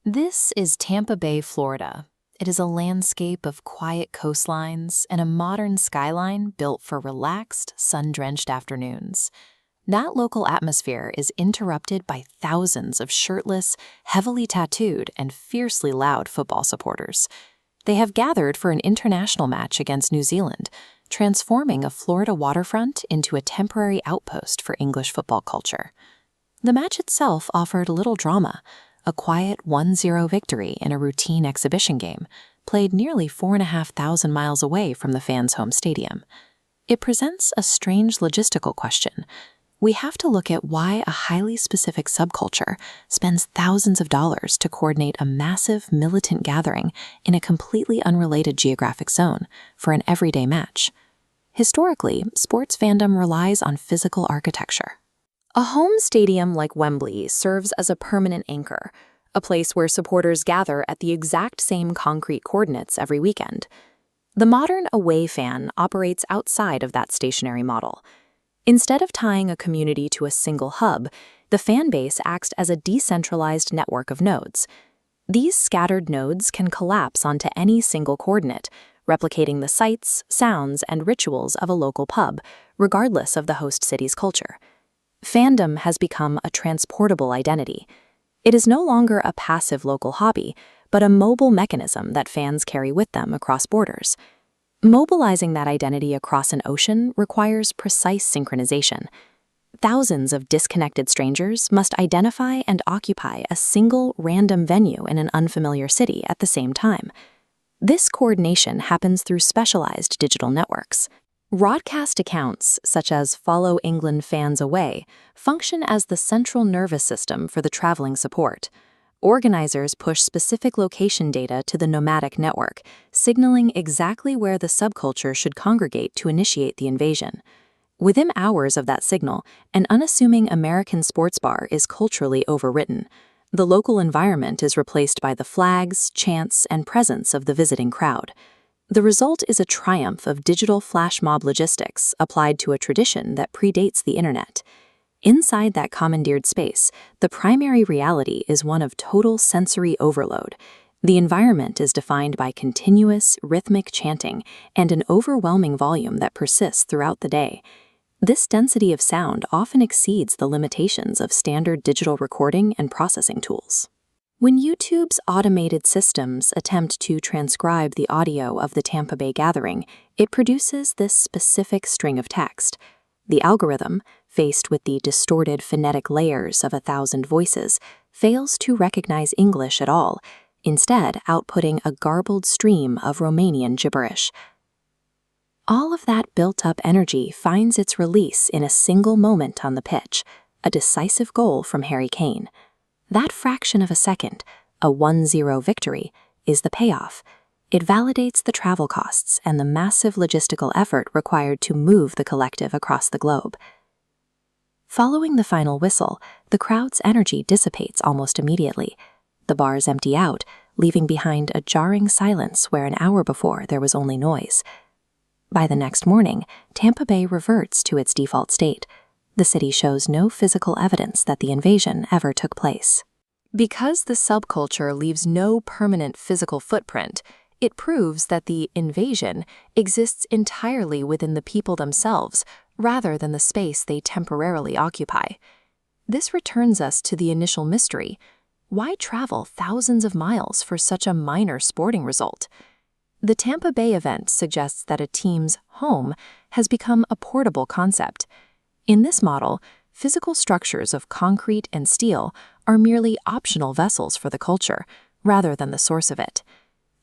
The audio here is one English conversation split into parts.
This is Tampa Bay, Florida. It is a landscape of quiet coastlines and a modern skyline built for relaxed, sun-drenched afternoons. That local atmosphere is interrupted by thousands of shirtless, heavily tattooed, and fiercely loud football supporters. They have gathered for an international match against New Zealand, transforming a Florida waterfront into a temporary outpost for English football culture. The match itself offered little drama, a quiet 1-0 victory in a routine exhibition game, played nearly 4,500 miles away from the fans' home stadium. It presents a strange logistical question. We have to look at why a highly specific subculture spends thousands of dollars to coordinate a massive militant gathering in a completely unrelated geographic zone for an everyday match. Historically, sports fandom relies on physical architecture. A home stadium like Wembley serves as a permanent anchor, a place where supporters gather at the exact same concrete coordinates every weekend. The modern away fan operates outside of that stationary model. Instead of tying a community to a single hub, the fan base acts as a decentralized network of nodes. These scattered nodes can collapse onto any single coordinate, replicating the sights, sounds, and rituals of a local pub, regardless of the host city's culture. Fandom has become a transportable identity. It is no longer a passive local hobby, but a mobile mechanism that fans carry with them across borders. Mobilizing that identity across an ocean requires precise synchronization. Thousands of disconnected strangers must identify and occupy a single random venue in an unfamiliar city at the same time. This coordination happens through specialized digital networks. Broadcast accounts, such as Follow England Fans Away, function as the central nervous system for the traveling support. Organizers push specific location data to the nomadic network, signaling exactly where the subculture should congregate to initiate the invasion. Within hours of that signal, an unassuming American sports bar is culturally overwritten. The local environment is replaced by the flags, chants, and presence of the visiting crowd. The result is a triumph of digital flash mob logistics applied to a tradition that predates the internet. Inside that commandeered space, the primary reality is one of total sensory overload. The environment is defined by continuous, rhythmic chanting and an overwhelming volume that persists throughout the day. This density of sound often exceeds the limitations of standard digital recording and processing tools. When YouTube's automated systems attempt to transcribe the audio of the Tampa Bay gathering, it produces this specific string of text. The algorithm, faced with the distorted phonetic layers of 1,000 voices, fails to recognize English at all, instead outputting a garbled stream of Romanian gibberish. All of that built-up energy finds its release in a single moment on the pitch, a decisive goal from Harry Kane. That fraction of a second, a 1-0 victory, is the payoff. It validates the travel costs and the massive logistical effort required to move the collective across the globe. Following the final whistle, the crowd's energy dissipates almost immediately. The bars empty out, leaving behind a jarring silence where an hour before there was only noise. By the next morning, Tampa Bay reverts to its default state. The city shows no physical evidence that the invasion ever took place. Because the subculture leaves no permanent physical footprint, it proves that the invasion exists entirely within the people themselves, rather than the space they temporarily occupy. This returns us to the initial mystery. Why travel thousands of miles for such a minor sporting result? The Tampa Bay event suggests that a team's home has become a portable concept. In this model, physical structures of concrete and steel are merely optional vessels for the culture, rather than the source of it.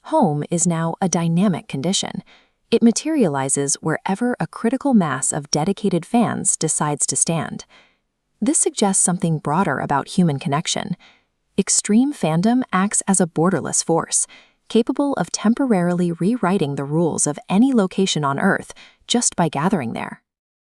Home is now a dynamic condition. It materializes wherever a critical mass of dedicated fans decides to stand. This suggests something broader about human connection. Extreme fandom acts as a borderless force, capable of temporarily rewriting the rules of any location on Earth just by gathering there.